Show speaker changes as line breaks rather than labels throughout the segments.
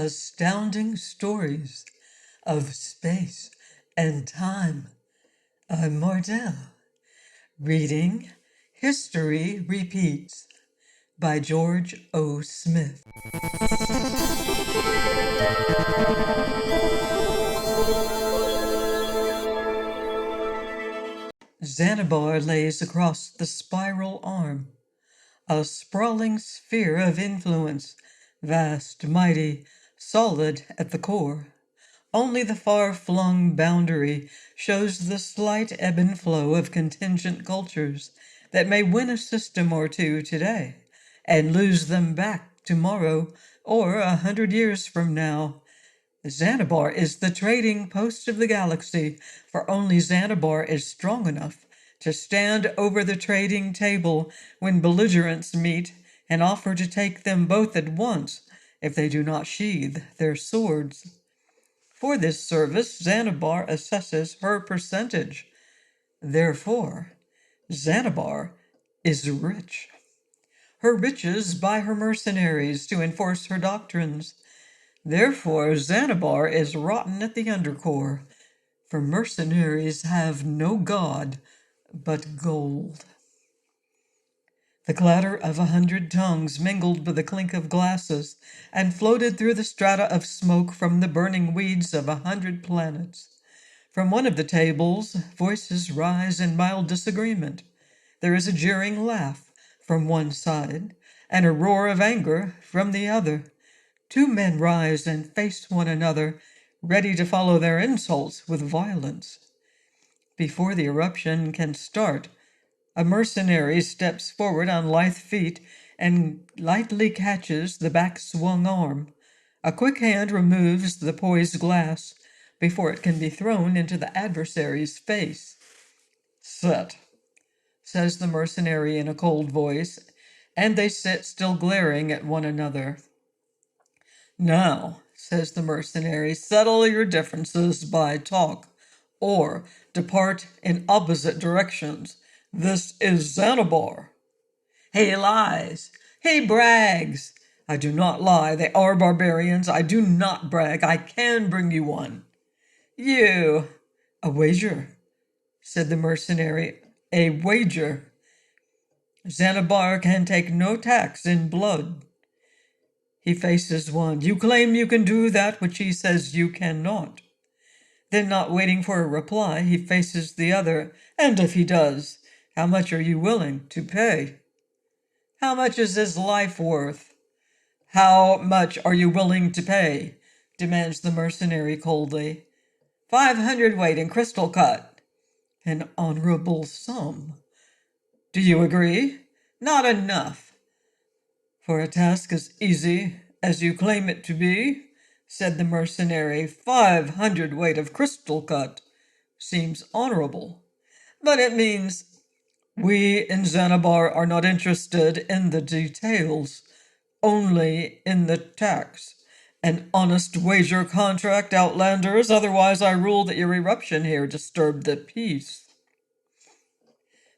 astounding stories of space and time. I'm Mardell, reading History Repeats by George O. Smith. Xanabar lays across the spiral arm, a sprawling sphere of influence, vast, mighty, solid at the core. Only the far-flung boundary shows the slight ebb and flow of contingent cultures that may win a system or two today and lose them back tomorrow or 100 years from now. Xanabar is the trading post of the galaxy, for only Xanabar is strong enough to stand over the trading table when belligerents meet and offer to take them both at once if they do not sheathe their swords. For this service, Xanabar assesses her percentage. Therefore, Xanabar is rich. Her riches buy her mercenaries to enforce her doctrines. Therefore, Xanabar is rotten at the undercore, for mercenaries have no god but gold. The clatter of 100 tongues mingled with the clink of glasses and floated through the strata of smoke from the burning weeds of 100 planets. From one of the tables, voices rise in mild disagreement. There is a jeering laugh from one side and a roar of anger from the other. Two men rise and face one another, ready to follow their insults with violence. Before the eruption can start, a mercenary steps forward on lithe feet and lightly catches the back-swung arm. A quick hand removes the poised glass before it can be thrown into the adversary's face. "Sit," says the mercenary in a cold voice, and they sit still glaring at one another. "Now," says the mercenary, "settle your differences by talk, or depart in opposite directions. This is Xanabar." "He lies. He brags." "I do not lie. They are barbarians. I do not brag. I can bring you one." "You." "A wager," said the mercenary. "A wager." "Xanabar can take no tax in blood." He faces one. "You claim you can do that which he says you cannot." Then, not waiting for a reply, he faces the other. "And if he does, how much are you willing to pay?" "How much is his life worth?" "How much are you willing to pay?" demands the mercenary coldly. 500 weight in crystal cut." "An honorable sum." "Do you agree?" "Not enough." "For a task as easy as you claim it to be," said the mercenary, 500 weight of crystal cut seems honorable. "But it means—" "We in Xanabar are not interested in the details, only in the tax. An honest wager contract, Outlanders, otherwise I rule that your eruption here disturbed the peace."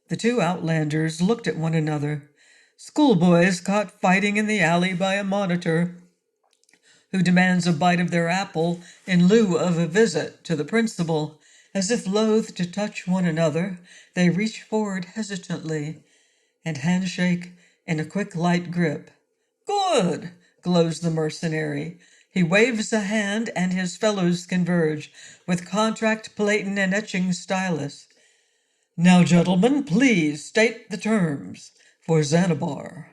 The two Outlanders looked at one another. Schoolboys caught fighting in the alley by a monitor who demands a bite of their apple in lieu of a visit to the principal. As if loath to touch one another, they reach forward hesitantly and handshake in a quick, light grip. "Good," glows the mercenary. He waves a hand and his fellows converge with contract platen and etching stylus. "Now, gentlemen, please state the terms for Xanabar."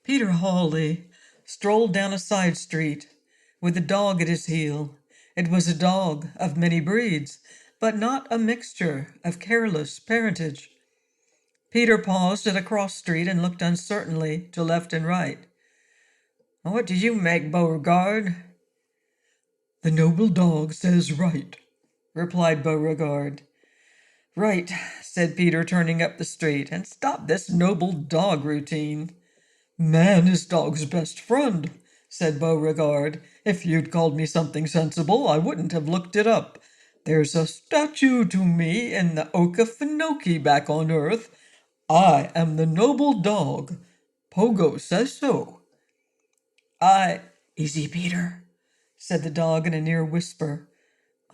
Peter Hawley strolled down a side street with a dog at his heel. It was a dog of many breeds, but not a mixture of careless parentage. Peter paused at a cross street and looked uncertainly to left and right. "What do you make, Beauregard?" "The noble dog says right," replied Beauregard. "Right," said Peter, turning up the street. "And stop this noble dog routine." "Man is dog's best friend," said Beauregard. "If you'd called me something sensible, I wouldn't have looked it up. There's a statue to me in the Okefenokee back on Earth. I am the noble dog. Pogo says so." I Easy, Peter, said the dog in a near whisper.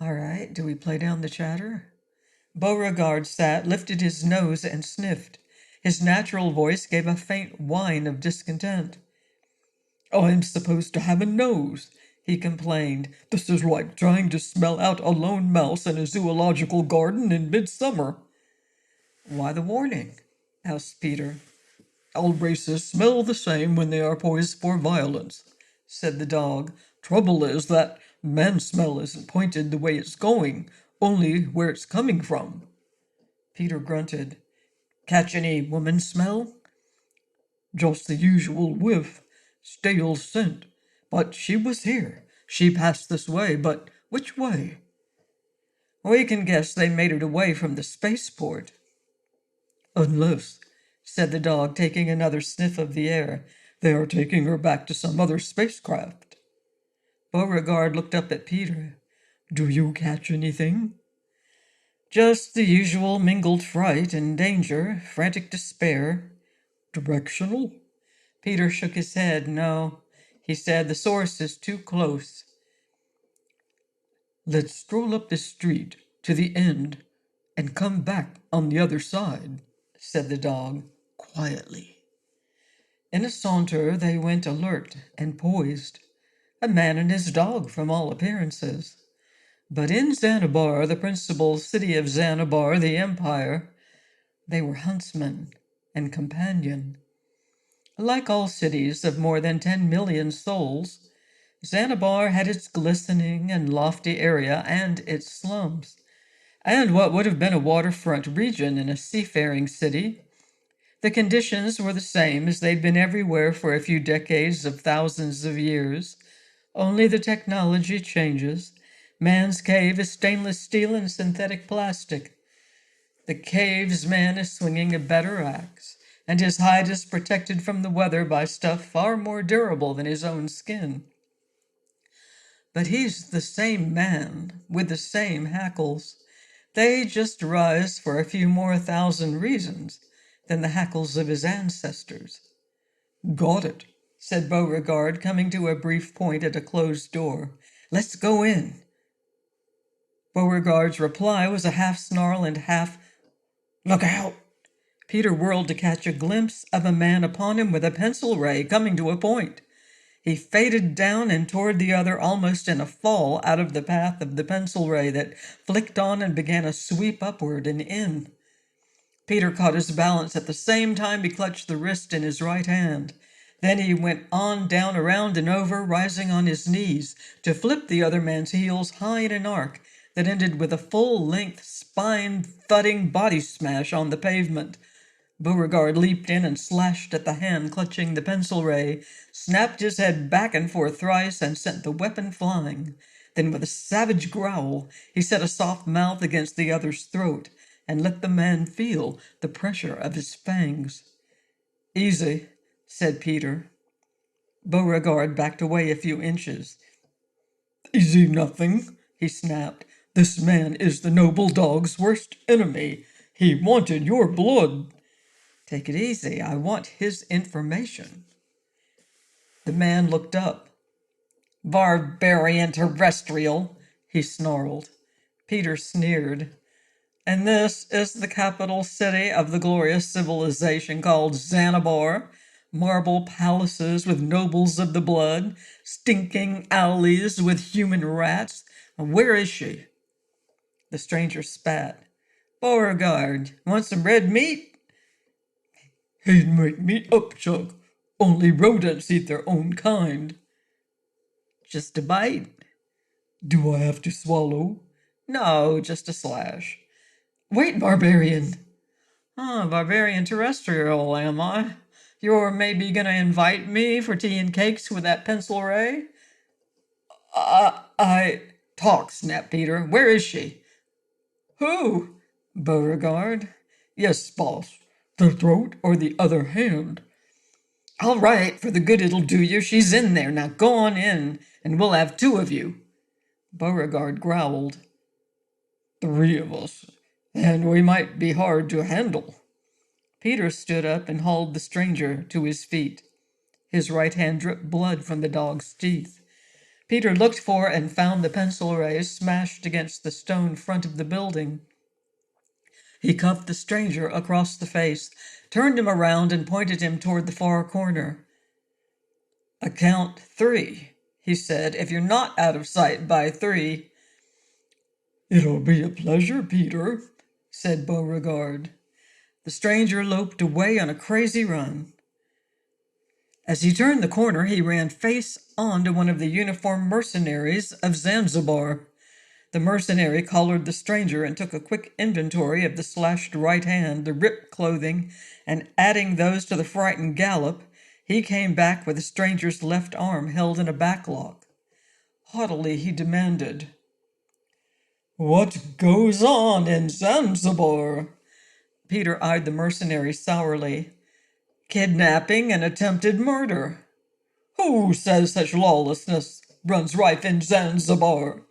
All right, do we play down the chatter? Beauregard sat, lifted his nose, and sniffed. His natural voice gave a faint whine of discontent. I'm supposed to have a nose, he complained. This is like trying to smell out a lone mouse in a zoological garden in midsummer. Why the warning? Asked Peter. All races smell the same when they are poised for violence, said the dog. Trouble is that man's smell isn't pointed the way it's going, only where it's coming from. Peter grunted. Catch any woman smell? Just the usual whiff, stale scent. But she was here. She passed this way, but which way? We can guess they made it away from the spaceport. Unless, said the dog, taking another sniff of the air, they are taking her back to some other spacecraft. Beauregard looked up at Peter. Do you catch anything? Just the usual mingled fright and danger, frantic despair. Directional? Peter shook his head. No, he said, the source is too close. Let's stroll up the street to the end and come back on the other side, said the dog, quietly. In a saunter they went alert and poised, a man and his dog from all appearances. But in Xanabar, the principal city of Xanabar, the empire, they were huntsman and companion. Like all cities of more than 10 million souls, Xanabar had its glistening and lofty area and its slums, and what would have been a waterfront region in a seafaring city. The conditions were the same as they'd been everywhere for a few decades of thousands of years, only the technology changes. Man's cave is stainless steel and synthetic plastic. The cave's man is swinging a better axe, and his hide is protected from the weather by stuff far more durable than his own skin. But he's the same man, with the same hackles. They just rise for a few more thousand reasons than the hackles of his ancestors. Got it, said Beauregard, coming to a brief point at a closed door. Let's go in. Beauregard's reply was a half snarl and half, Look out! Peter whirled to catch a glimpse of a man upon him with a pencil ray coming to a point. He faded down and toward the other almost in a fall out of the path of the pencil ray that flicked on and began a sweep upward and in. Peter caught his balance at the same time he clutched the wrist in his right hand. Then he went on down, around, and over, rising on his knees to flip the other man's heels high in an arc that ended with a full-length, spine-thudding body smash on the pavement. Beauregard leaped in and slashed at the hand clutching the pencil ray, snapped his head back and forth thrice, and sent the weapon flying. Then with a savage growl, he set a soft mouth against the other's throat and let the man feel the pressure of his fangs. Easy, said Peter. Beauregard backed away a few inches. Easy nothing, he snapped. This man is the noble dog's worst enemy. He wanted your blood. Take it easy. I want his information. The man looked up. Barbarian terrestrial, he snarled. Peter sneered. And this is the capital city of the glorious civilization called Xanabar? Marble palaces with nobles of the blood, stinking alleys with human rats. Where is she? The stranger spat. Beauregard, want some red meat? He'd make me upchuck. Only rodents eat their own kind. Just a bite. Do I have to swallow? No, just a slash. Wait, barbarian. Barbarian terrestrial, am I? You're maybe gonna invite me for tea and cakes with that pencil ray? Talk, snapped Peter. Where is she? Who? Beauregard. Yes, boss. The throat or the other hand? All right, for the good it'll do you, she's in there. Now go on in, and we'll have two of you. Beauregard growled. Three of us, and we might be hard to handle. Peter stood up and hauled the stranger to his feet. His right hand dripped blood from the dog's teeth. Peter looked for and found the pencil ray smashed against the stone front of the building. He cuffed the stranger across the face, turned him around, and pointed him toward the far corner. "I count 3, he said. "If you're not out of sight by 3. "It'll be a pleasure, Peter," said Beauregard. The stranger loped away on a crazy run. As he turned the corner, he ran face on to one of the uniformed mercenaries of Zanzibar. The mercenary collared the stranger and took a quick inventory of the slashed right hand, the ripped clothing, and adding those to the frightened gallop, he came back with the stranger's left arm held in a backlock. Haughtily he demanded, "What goes on in Zanzibar?" Peter eyed the mercenary sourly. "Kidnapping and attempted murder." "Who says such lawlessness runs rife in Zanzibar?"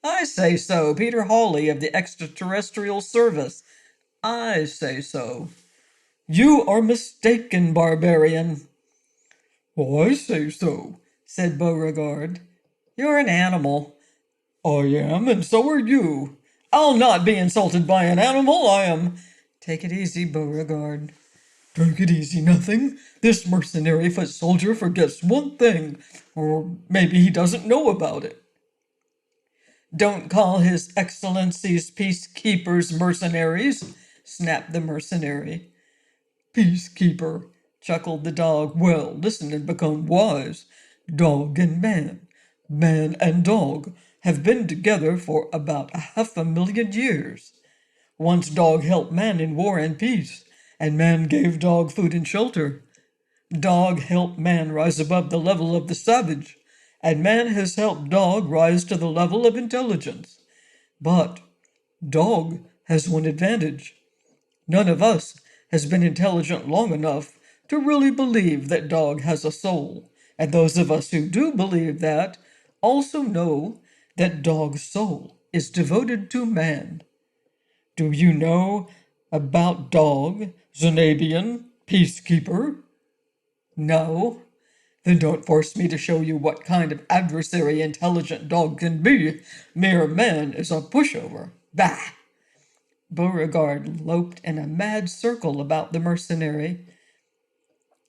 "I say so. Peter Hawley of the Extraterrestrial Service." "I say so." "You are mistaken, barbarian." "I say so," said Beauregard. "You're an animal." "I am, and so are you." "I'll not be insulted by an animal. I am—" "Take it easy, Beauregard." "Take it easy, nothing. This mercenary foot soldier forgets one thing, or maybe he doesn't know about it." "Don't call His Excellency's peacekeepers mercenaries," snapped the mercenary. "Peacekeeper," chuckled the dog. "Well, listen and become wise. Dog and man and dog, have been together for about 500,000 years. Once dog helped man in war and peace, and man gave dog food and shelter. Dog helped man rise above the level of the savage, and man has helped dog rise to the level of intelligence. But dog has one advantage. None of us has been intelligent long enough to really believe that dog has a soul, and those of us who do believe that also know that dog's soul is devoted to man. Do you know about dog, Xanabian, peacekeeper?" "No." "Then don't force me to show you what kind of adversary intelligent dog can be. Mere man is a pushover. Bah!" Beauregard loped in a mad circle about the mercenary.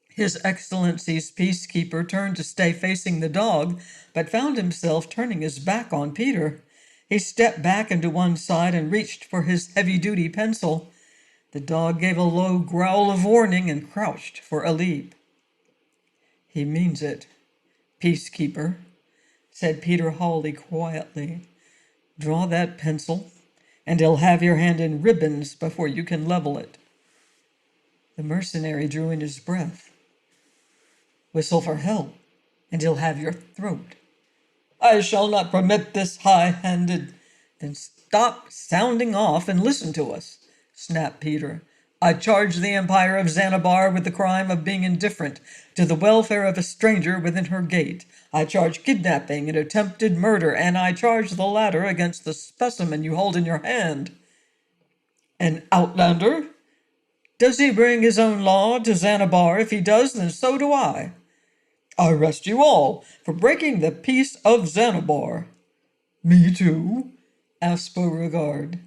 His Excellency's peacekeeper turned to stay facing the dog, but found himself turning his back on Peter. He stepped back and to one side and reached for his heavy-duty pencil. The dog gave a low growl of warning and crouched for a leap. "He means it, peacekeeper," said Peter Hawley quietly. "Draw that pencil, and he'll have your hand in ribbons before you can level it." The mercenary drew in his breath. "Whistle for help, and he'll have your throat." "I shall not permit this high-handed—" "Then stop sounding off and listen to us," snapped Peter. "I charge the Empire of Xanabar with the crime of being indifferent to the welfare of a stranger within her gate. I charge kidnapping and attempted murder, and I charge the latter against the specimen you hold in your hand." "An outlander? Does he bring his own law to Xanabar? If he does, then so do I." "I arrest you all for breaking the peace of Xanabar." "Me too?" asked Beauregard.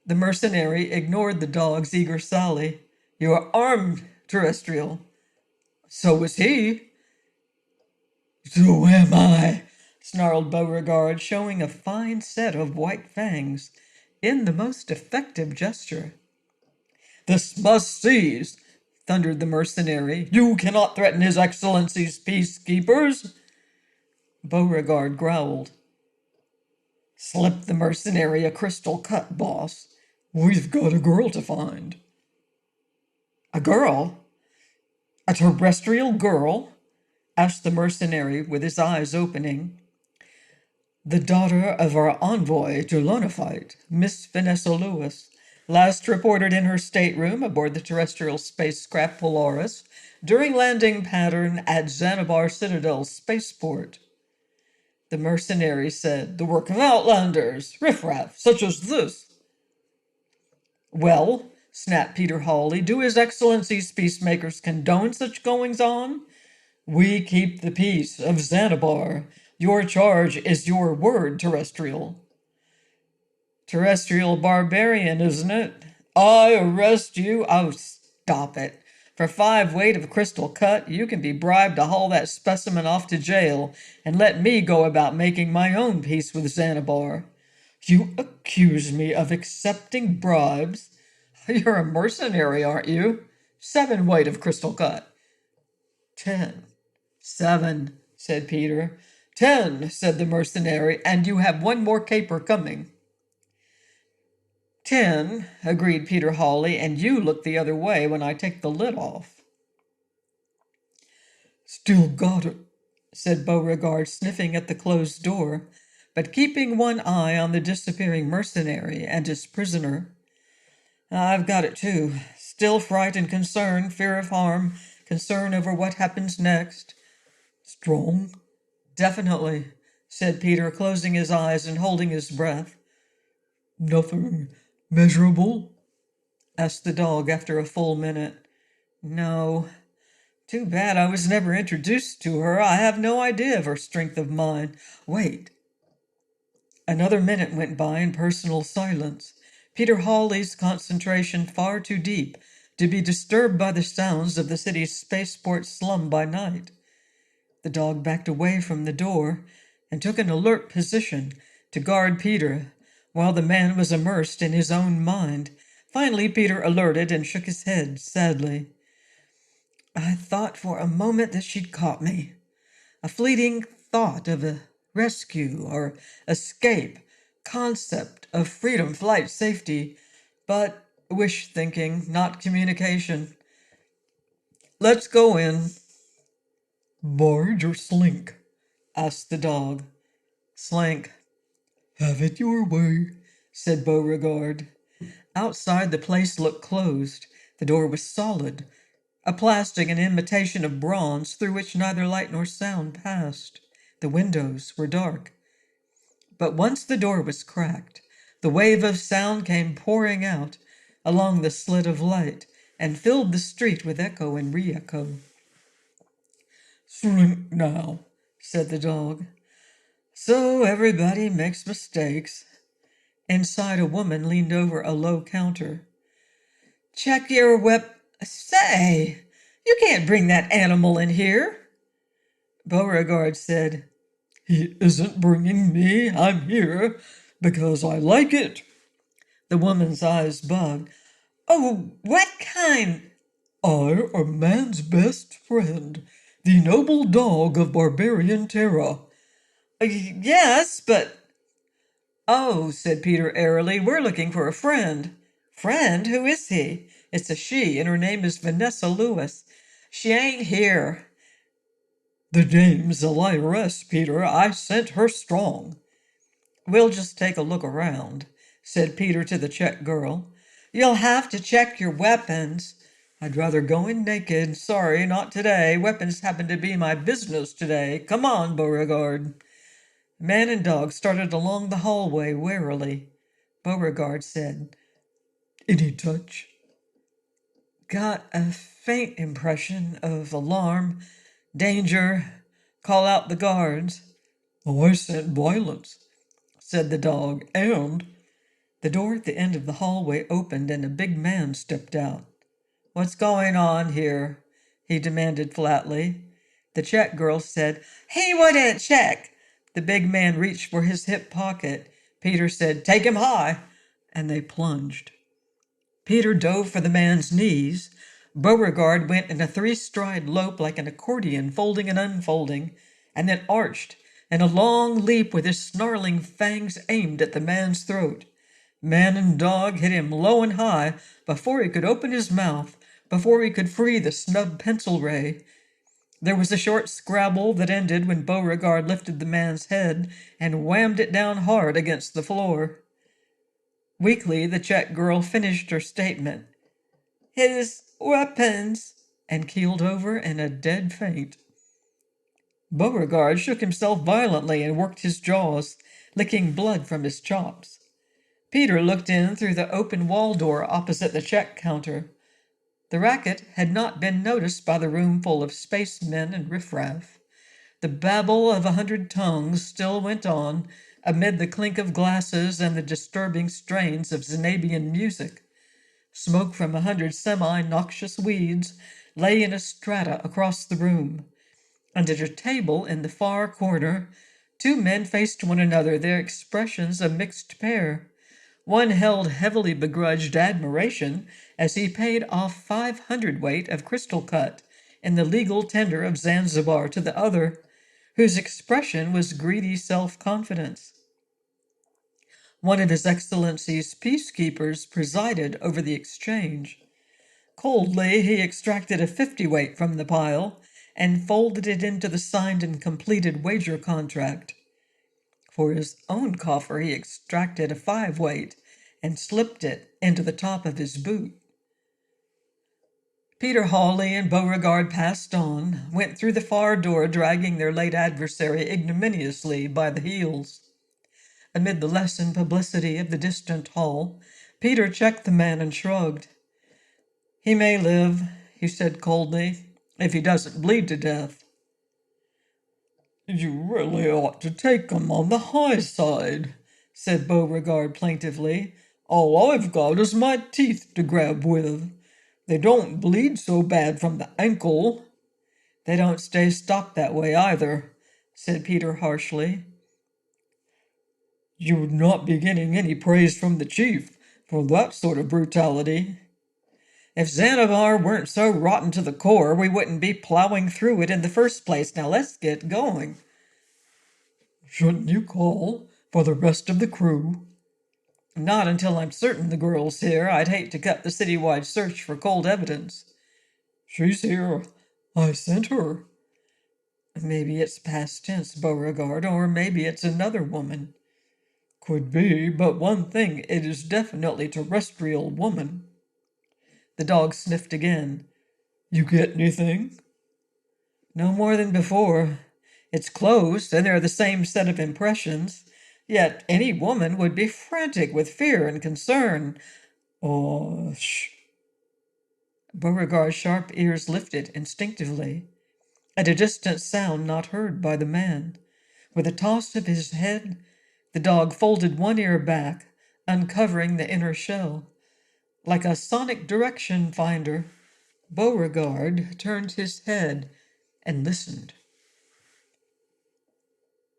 The mercenary ignored the dog's eager sally. "You are armed, terrestrial." "So is he." "So am I," snarled Beauregard, showing a fine set of white fangs in the most effective gesture. "This must cease," thundered the mercenary. "You cannot threaten His Excellency's peacekeepers." Beauregard growled. "Slip the mercenary a crystal cut, boss. We've got a girl to find." "A girl? A terrestrial girl?" asked the mercenary with his eyes opening. "The daughter of our envoy to Lonophyte, Miss Vanessa Lewis, last reported in her stateroom aboard the terrestrial spacecraft Polaris during landing pattern at Xanabar Citadel's spaceport." The mercenary said, "The work of outlanders, riffraff, such as this." "Well," snapped Peter Hawley, "do His Excellency's peacemakers condone such goings-on?" We keep the peace of Xanabar. Your charge is your word, terrestrial. Terrestrial barbarian, isn't it? I arrest you? Oh, stop it. For 5 weight of crystal cut, you can be bribed to haul that specimen off to jail and let me go about making my own peace with Xanabar. You accuse me of accepting bribes? You're a mercenary, aren't you? 7 weight of crystal cut. 10. 7, said Peter. 10, said the mercenary, and you have 1 more caper coming. 10, agreed Peter Hawley, and you look the other way when I take the lid off. Still got it, said Beauregard, sniffing at the closed door, but keeping one eye on the disappearing mercenary and his prisoner. I've got it too. Still fright and concern, fear of harm, concern over what happens next. Strong? Definitely, said Peter, closing his eyes and holding his breath. Nothing measurable? Asked the dog after a full minute. No. Too bad I was never introduced to her. I have no idea of her strength of mind. Wait. Another minute went by in personal silence. Peter Hawley's concentration far too deep to be disturbed by the sounds of the city's spaceport slum by night. The dog backed away from the door and took an alert position to guard Peter, while the man was immersed in his own mind. Finally, Peter alerted and shook his head sadly. I thought for a moment that she'd caught me. A fleeting thought of a rescue or escape, concept of freedom, flight, safety, but wish thinking, not communication. Let's go in. Barge or slink? Asked the dog. Slink. Have it your way, said Beauregard. Outside, the place looked closed. The door was solid, a plastic and imitation of bronze through which neither light nor sound passed. The windows were dark. But once the door was cracked, the wave of sound came pouring out along the slit of light and filled the street with echo and re-echo. Slink now, said the dog. So everybody makes mistakes. Inside, a woman leaned over a low counter. Check your Say, you can't bring that animal in here. Beauregard said, He isn't bringing me. I'm here because I like it. The woman's eyes bugged. Oh, what kind? I am man's best friend, the noble dog of barbarian terror. Yes, but... Oh, said Peter airily, we're looking for a friend. Friend? Who is he? It's a she, and her name is Vanessa Lewis. She ain't here. The dame's a liaress, Peter. I sent her strong. We'll just take a look around, said Peter to the Czech girl. You'll have to check your weapons. I'd rather go in naked. Sorry, not today. Weapons happen to be my business today. Come on, Beauregard. Man and dog started along the hallway warily. Beauregard said, Any touch? Got a faint impression of alarm, danger, call out the guards. Oh, I sent violence, said the dog, and... The door at the end of the hallway opened and a big man stepped out. What's going on here? He demanded flatly. The Czech girl said, He wouldn't check. The big man reached for his hip pocket. Peter said, Take him high, and they plunged. Peter dove for the man's knees. Beauregard went in a 3-stride lope like an accordion, folding and unfolding, and then arched in a long leap with his snarling fangs aimed at the man's throat. Man and dog hit him low and high before he could open his mouth, before he could free the snub pencil ray. There was a short scrabble that ended when Beauregard lifted the man's head and whammed it down hard against the floor. Weakly, the Czech girl finished her statement. His weapons, and keeled over in a dead faint. Beauregard shook himself violently and worked his jaws, licking blood from his chops. Peter looked in through the open wall door opposite the check counter. The racket had not been noticed by the room full of spacemen and riffraff. The babble of 100 tongues still went on amid the clink of glasses and the disturbing strains of Xanabian music. Smoke from 100 semi-noxious weeds lay in a strata across the room, and at a table in the far corner, two men faced one another, their expressions a mixed pair. One held heavily begrudged admiration as he paid off 500 weight of crystal cut in the legal tender of Zanzibar to the other, whose expression was greedy self-confidence. One of His Excellency's peacekeepers presided over the exchange. Coldly, he extracted a 50 weight from the pile and folded it into the signed and completed wager contract. For his own coffer, he extracted a 5 weight and slipped it into the top of his boot. Peter Hawley and Beauregard passed on, went through the far door, dragging their late adversary ignominiously by the heels. Amid the lessened publicity of the distant hall, Peter checked the man and shrugged. "He may live," he said coldly, "if he doesn't bleed to death." "You really ought to take him on the high side," said Beauregard plaintively. "All I've got is my teeth to grab with. They don't bleed so bad from the ankle." "They don't stay stopped that way either," said Peter harshly. "You would not be getting any praise from the chief for that sort of brutality." "If Xanabar weren't so rotten to the core, we wouldn't be plowing through it in the first place. Now let's get going." "Shouldn't you call for the rest of the crew?" "Not until I'm certain the girl's here. I'd hate to cut the citywide search for cold evidence." "She's here. I sent her." "Maybe it's past tense, Beauregard, or maybe it's another woman." "Could be, but one thing, it is definitely terrestrial woman." The dog sniffed again. "You get anything?" "No more than before. It's closed, and there are the same set of impressions. Yet any woman would be frantic with fear and concern." "Oh, shh." Beauregard's sharp ears lifted instinctively at a distant sound not heard by the man. With a toss of his head, the dog folded one ear back, uncovering the inner shell. Like a sonic direction finder, Beauregard turned his head and listened.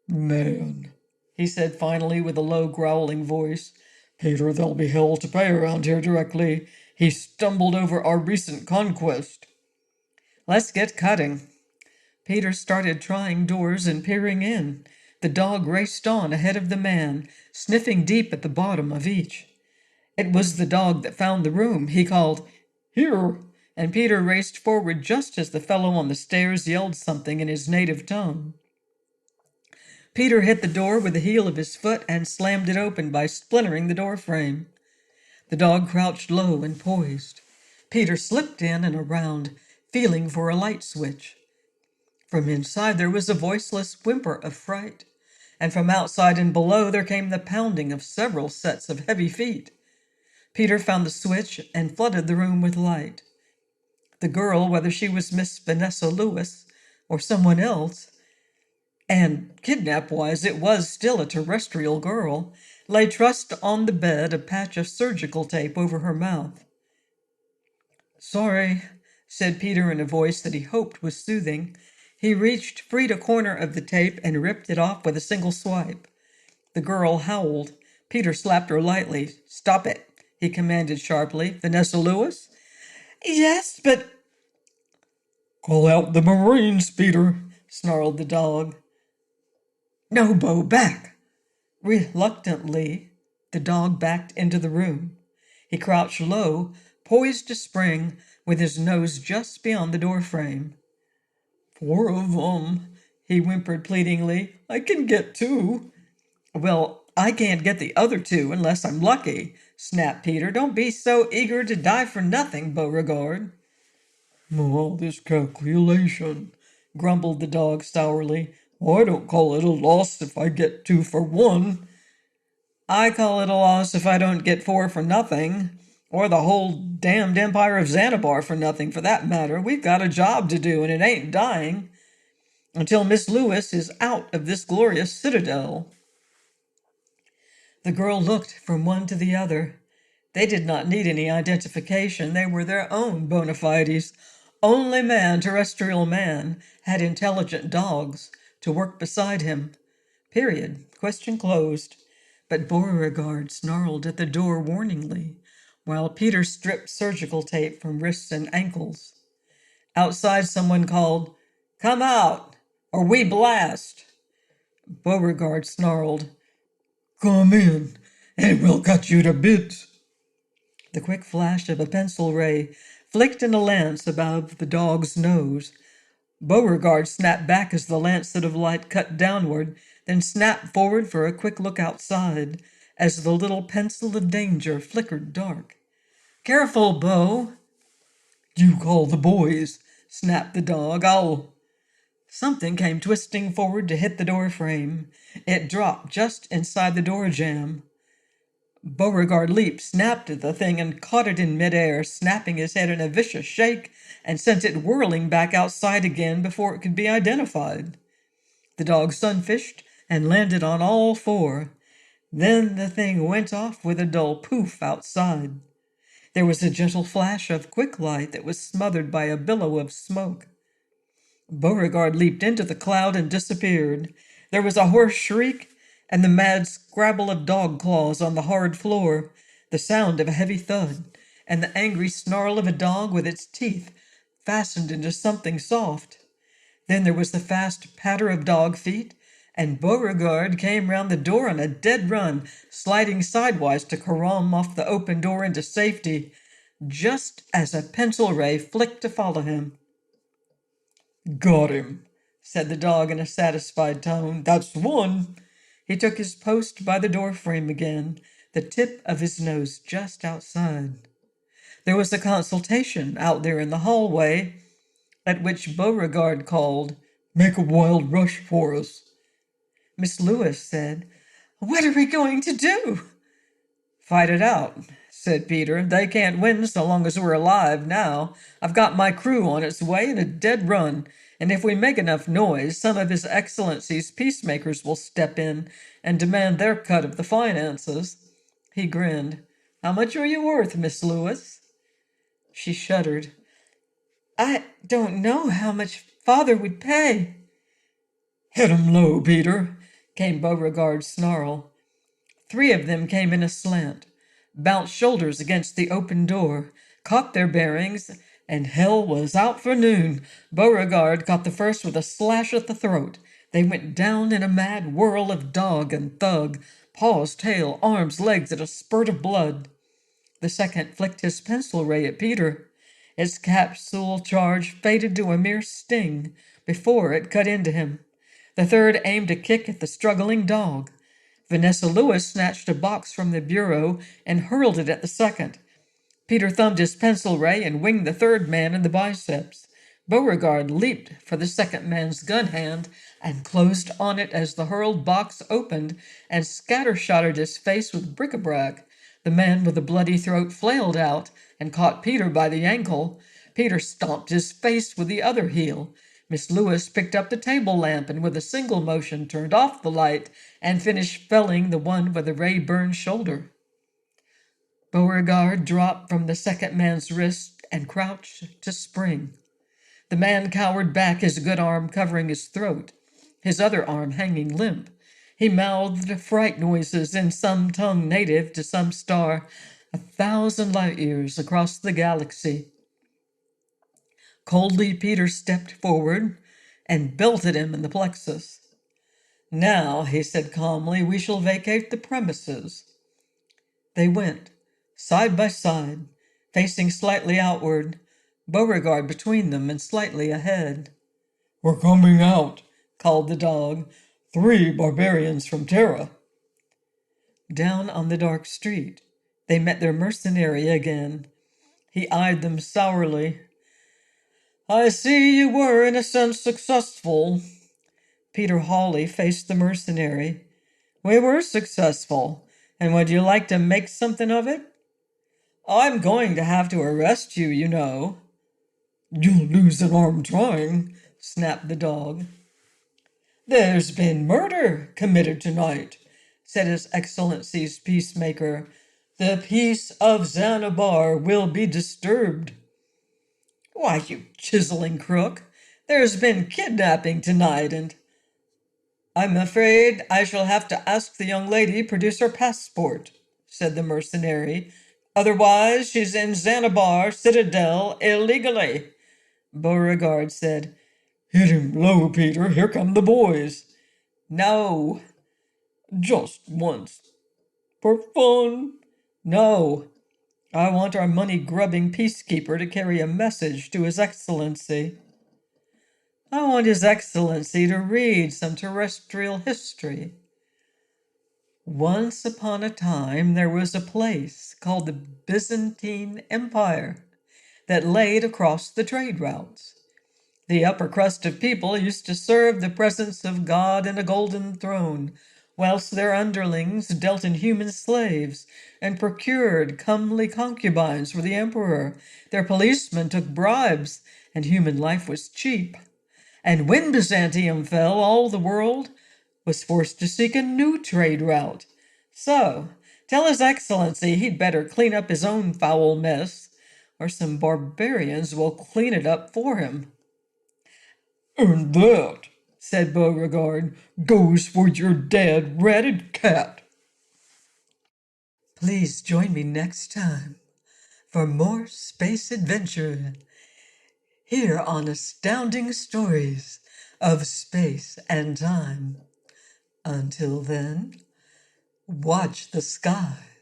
"Man," he said finally with a low growling voice, "Peter, there'll be hell to pay around here directly. He stumbled over our recent conquest." "Let's get cutting." Peter started trying doors and peering in. The dog raced on ahead of the man, sniffing deep at the bottom of each. It was the dog that found the room. He called, "Here," and Peter raced forward just as the fellow on the stairs yelled something in his native tongue. Peter hit the door with the heel of his foot and slammed it open by splintering the door frame. The dog crouched low and poised. Peter slipped in and around, feeling for a light switch. From inside there was a voiceless whimper of fright, and from outside and below there came the pounding of several sets of heavy feet. Peter found the switch and flooded the room with light. The girl, whether she was Miss Vanessa Lewis or someone else, and kidnap-wise it was still a terrestrial girl, lay trussed on the bed, a patch of surgical tape over her mouth. "Sorry," said Peter in a voice that he hoped was soothing. He reached, freed a corner of the tape, and ripped it off with a single swipe. The girl howled. Peter slapped her lightly. "Stop it," he commanded sharply. "Vanessa Lewis?" "Yes, but—" "Call out the Marines, Peter," snarled the dog. "No, Bo, back!" Reluctantly, the dog backed into the room. He crouched low, poised to spring, with his nose just beyond the doorframe. "4 of 'em," he whimpered pleadingly. "I can get 2. "Well, I can't get the other 2 unless I'm lucky," snapped Peter. "Don't be so eager to die for nothing, Beauregard." "All this calculation," grumbled the dog sourly. "I don't call it a loss if I get 2 for 1. "I call it a loss if I don't get 4 for nothing. Or the whole damned empire of Xanabar for nothing, for that matter. We've got a job to do, and it ain't dying until Miss Lewis is out of this glorious citadel." The girl looked from one to the other. They did not need any identification. They were their own bona fides. Only man, terrestrial man, had intelligent dogs to work beside him. Period. Question closed. But Beauregard snarled at the door warningly, while Peter stripped surgical tape from wrists and ankles. Outside, someone called, "Come out, or we blast." Beauregard snarled, "Come in, and we'll cut you to bits." The quick flash of a pencil ray flicked in a lance above the dog's nose. Beauregard snapped back as the lancet of light cut downward, then snapped forward for a quick look outside as the little pencil of danger flickered dark. "Careful, Beau." "You call the boys," snapped the dog. "I'll—" Something came twisting forward to hit the door frame. It dropped just inside the door jamb. Beauregard leaped, snapped at the thing, and caught it in midair, snapping his head in a vicious shake, and sent it whirling back outside again before it could be identified. The dog sunfished and landed on all four. Then the thing went off with a dull poof outside. There was a gentle flash of quick light that was smothered by a billow of smoke. Beauregard leaped into the cloud and disappeared. There was a hoarse shriek and the mad scrabble of dog claws on the hard floor, the sound of a heavy thud, and the angry snarl of a dog with its teeth fastened into something soft. Then there was the fast patter of dog feet, and Beauregard came round the door on a dead run, sliding sidewise to carom off the open door into safety, just as a pencil ray flicked to follow him. "Got him," said the dog in a satisfied tone. "That's one." He took his post by the door frame again, the tip of his nose just outside. There was a consultation out there in the hallway, at which Beauregard called, "Make a wild rush for us." Miss Lewis said, "What are we going to do?" "Fight it out," said Peter. "They can't win so long as we're alive now. I've got my crew on its way in a dead run, and if we make enough noise, some of His Excellency's peacemakers will step in and demand their cut of the finances." He grinned. "How much are you worth, Miss Lewis?" She shuddered. "I don't know how much Father would pay." "Hit 'em low, Peter," came Beauregard's snarl. Three of them came in a slant, bounced shoulders against the open door, caught their bearings, and hell was out for noon. Beauregard caught the first with a slash at the throat. They went down in a mad whirl of dog and thug, paws, tail, arms, legs, at a spurt of blood. The second flicked his pencil ray at Peter. Its capsule charge faded to a mere sting before it cut into him. The third aimed a kick at the struggling dog. Vanessa Lewis snatched a box from the bureau and hurled it at the second. Peter thumbed his pencil ray and winged the third man in the biceps. Beauregard leaped for the second man's gun hand and closed on it as the hurled box opened and scattershotted his face with bric-a-brac. The man with the bloody throat flailed out and caught Peter by the ankle. Peter stomped his face with the other heel. Miss Lewis picked up the table lamp and with a single motion turned off the light and finished felling the one with the ray-burned shoulder. Beauregard dropped from the second man's wrist and crouched to spring. The man cowered back, his good arm covering his throat, his other arm hanging limp. He mouthed fright noises in some tongue native to some star 1,000 light years across the galaxy. Coldly, Peter stepped forward and belted him in the plexus. "Now," he said calmly, "we shall vacate the premises." They went, side by side, facing slightly outward, Beauregard between them and slightly ahead. "We're coming out," called the dog. "3 barbarians from Terra." Down on the dark street, they met their mercenary again. He eyed them sourly. "I see you were, in a sense, successful." Peter Hawley faced the mercenary. "We were successful. And would you like to make something of it?" I'm going to have to arrest you, you know. You'll lose an arm trying, snapped the dog. There's been murder committed tonight, said His Excellency's peacemaker. The peace of Xanabar will be disturbed. Why, you chiseling crook, there's been kidnapping tonight, and I'm afraid I shall have to ask the young lady produce her passport, said the mercenary. Otherwise, she's in Xanabar Citadel illegally. Beauregard said, Hit him low, Peter. Here come the boys. No. Just once. For fun. No. I want our money-grubbing peacekeeper to carry a message to His Excellency. I want His Excellency to read some terrestrial history. Once upon a time there was a place called the Byzantine Empire that laid across the trade routes. The upper crust of people used to serve the presence of God in a golden throne, whilst their underlings dealt in human slaves and procured comely concubines for the emperor. Their policemen took bribes, and human life was cheap. And when Byzantium fell, all the world was forced to seek a new trade route. So, tell His Excellency he'd better clean up his own foul mess, or some barbarians will clean it up for him. And that, said Beauregard, goes for your dead ratted cat. Please join me next time for more space adventure here on Astounding Stories of Space and Time. Until then, watch the skies.